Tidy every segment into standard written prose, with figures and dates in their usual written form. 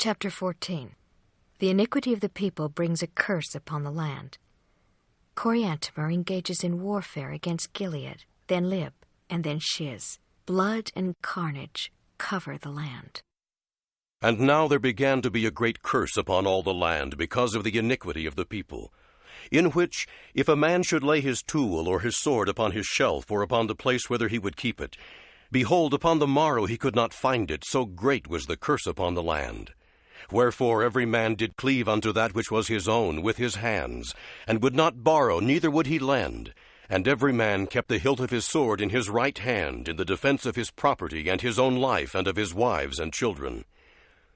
Chapter 14. The iniquity of the people brings a curse upon the land. Coriantumr engages in warfare against Gilead, then Lib, and then Shiz. Blood and carnage cover the land. And now there began to be a great curse upon all the land because of the iniquity of the people, in which, if a man should lay his tool or his sword upon his shelf or upon the place whither he would keep it, behold, upon the morrow he could not find it, so great was the curse upon the land. Wherefore every man did cleave unto that which was his own with his hands, and would not borrow, neither would he lend. And every man kept the hilt of his sword in his right hand, in the defense of his property and his own life and of his wives and children.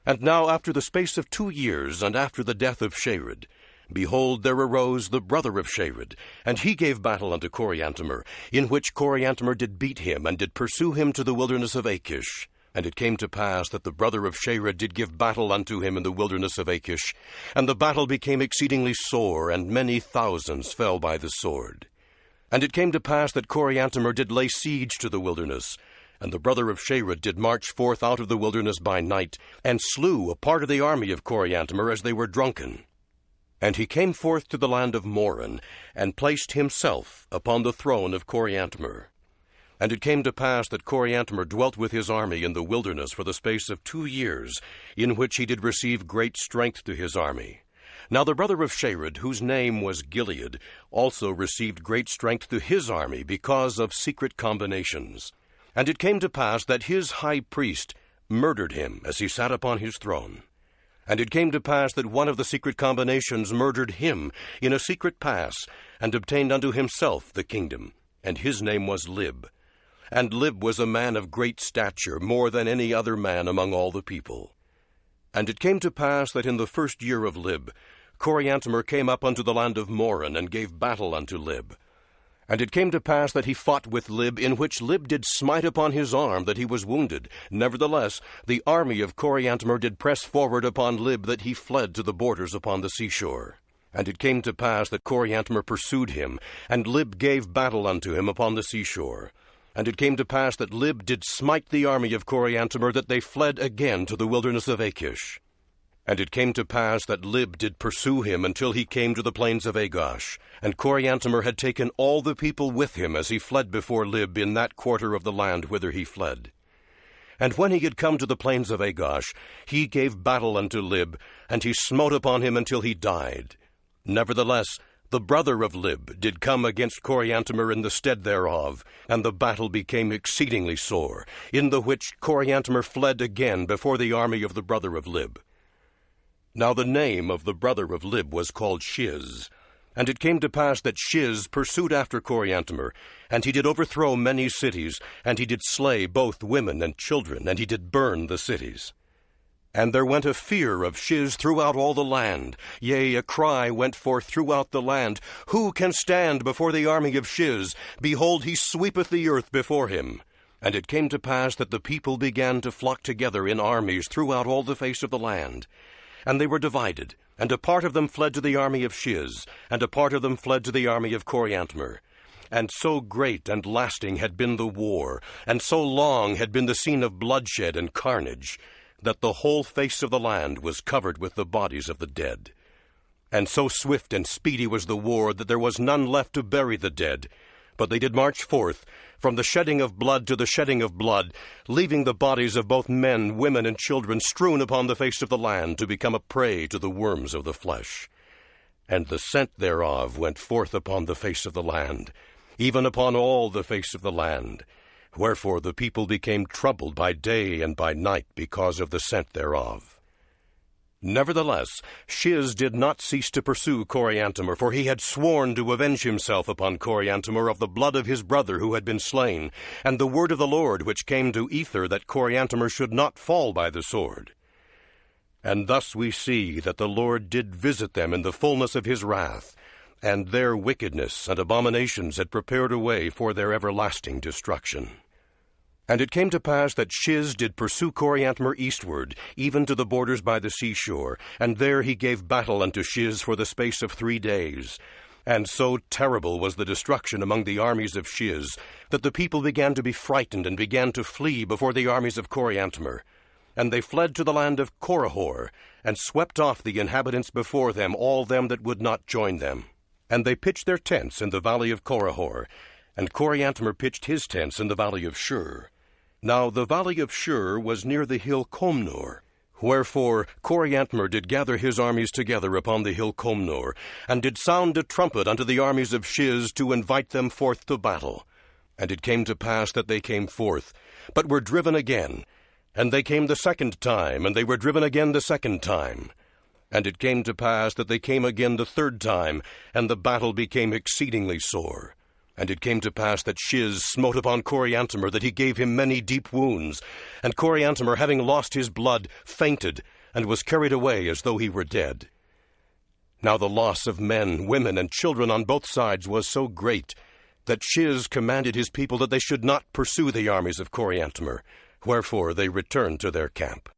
And now after the space of 2 years, and after the death of Shared, behold, there arose the brother of Shared, and he gave battle unto Coriantumr, in which Coriantumr did beat him, and did pursue him to the wilderness of Achish. And it came to pass that the brother of Shared did give battle unto him in the wilderness of Achish, and the battle became exceedingly sore, and many thousands fell by the sword. And it came to pass that Coriantumr did lay siege to the wilderness, and the brother of Shared did march forth out of the wilderness by night, and slew a part of the army of Coriantumr as they were drunken. And he came forth to the land of Mormon, and placed himself upon the throne of Coriantumr. And it came to pass that Coriantumr dwelt with his army in the wilderness for the space of 2 years, in which he did receive great strength to his army. Now the brother of Shared, whose name was Gilead, also received great strength to his army because of secret combinations. And it came to pass that his high priest murdered him as he sat upon his throne. And it came to pass that one of the secret combinations murdered him in a secret pass, and obtained unto himself the kingdom, and his name was Lib. And Lib was a man of great stature, more than any other man among all the people. And it came to pass that in the 1st year of Lib, Coriantumr came up unto the land of Moron, and gave battle unto Lib. And it came to pass that he fought with Lib, in which Lib did smite upon his arm, that he was wounded. Nevertheless, the army of Coriantumr did press forward upon Lib, that he fled to the borders upon the seashore. And it came to pass that Coriantumr pursued him, and Lib gave battle unto him upon the seashore. And it came to pass that Lib did smite the army of Coriantumr, that they fled again to the wilderness of Achish. And it came to pass that Lib did pursue him until he came to the plains of Agash. And Coriantumr had taken all the people with him as he fled before Lib in that quarter of the land whither he fled. And when he had come to the plains of Agash, he gave battle unto Lib, and he smote upon him until he died. Nevertheless, the brother of Lib did come against Coriantumr in the stead thereof, and the battle became exceedingly sore, in the which Coriantumr fled again before the army of the brother of Lib. Now the name of the brother of Lib was called Shiz. And it came to pass that Shiz pursued after Coriantumr, and he did overthrow many cities, and he did slay both women and children, and he did burn the cities. And there went a fear of Shiz throughout all the land, yea, a cry went forth throughout the land, Who can stand before the army of Shiz? Behold, he sweepeth the earth before him. And it came to pass that the people began to flock together in armies throughout all the face of the land. And they were divided, and a part of them fled to the army of Shiz, and a part of them fled to the army of Coriantumr. And so great and lasting had been the war, and so long had been the scene of bloodshed and carnage, that the whole face of the land was covered with the bodies of the dead. And so swift and speedy was the war, that there was none left to bury the dead. But they did march forth, from the shedding of blood to the shedding of blood, leaving the bodies of both men, women, and children strewn upon the face of the land, to become a prey to the worms of the flesh. And the scent thereof went forth upon the face of the land, even upon all the face of the land. Wherefore the people became troubled by day and by night because of the scent thereof. Nevertheless, Shiz did not cease to pursue Coriantumr, for he had sworn to avenge himself upon Coriantumr of the blood of his brother who had been slain, and the word of the Lord which came to Ether, that Coriantumr should not fall by the sword. And thus we see that the Lord did visit them in the fullness of his wrath, and their wickedness and abominations had prepared a way for their everlasting destruction. And it came to pass that Shiz did pursue Coriantumr eastward, even to the borders by the seashore, and there he gave battle unto Shiz for the space of 3 days. And so terrible was the destruction among the armies of Shiz, that the people began to be frightened, and began to flee before the armies of Coriantumr. And they fled to the land of Korihor, and swept off the inhabitants before them, all them that would not join them. And they pitched their tents in the valley of Korihor, and Coriantumr pitched his tents in the valley of Shur. Now the valley of Shur was near the hill Comnor. Wherefore Coriantumr did gather his armies together upon the hill Comnor, and did sound a trumpet unto the armies of Shiz to invite them forth to battle. And it came to pass that they came forth, but were driven again. And they came the second time, and they were driven again the second time. And it came to pass that they came again the third time, and the battle became exceedingly sore. And it came to pass that Shiz smote upon Coriantumr, that he gave him many deep wounds. And Coriantumr, having lost his blood, fainted, and was carried away as though he were dead. Now the loss of men, women, and children on both sides was so great, that Shiz commanded his people that they should not pursue the armies of Coriantumr. Wherefore they returned to their camp.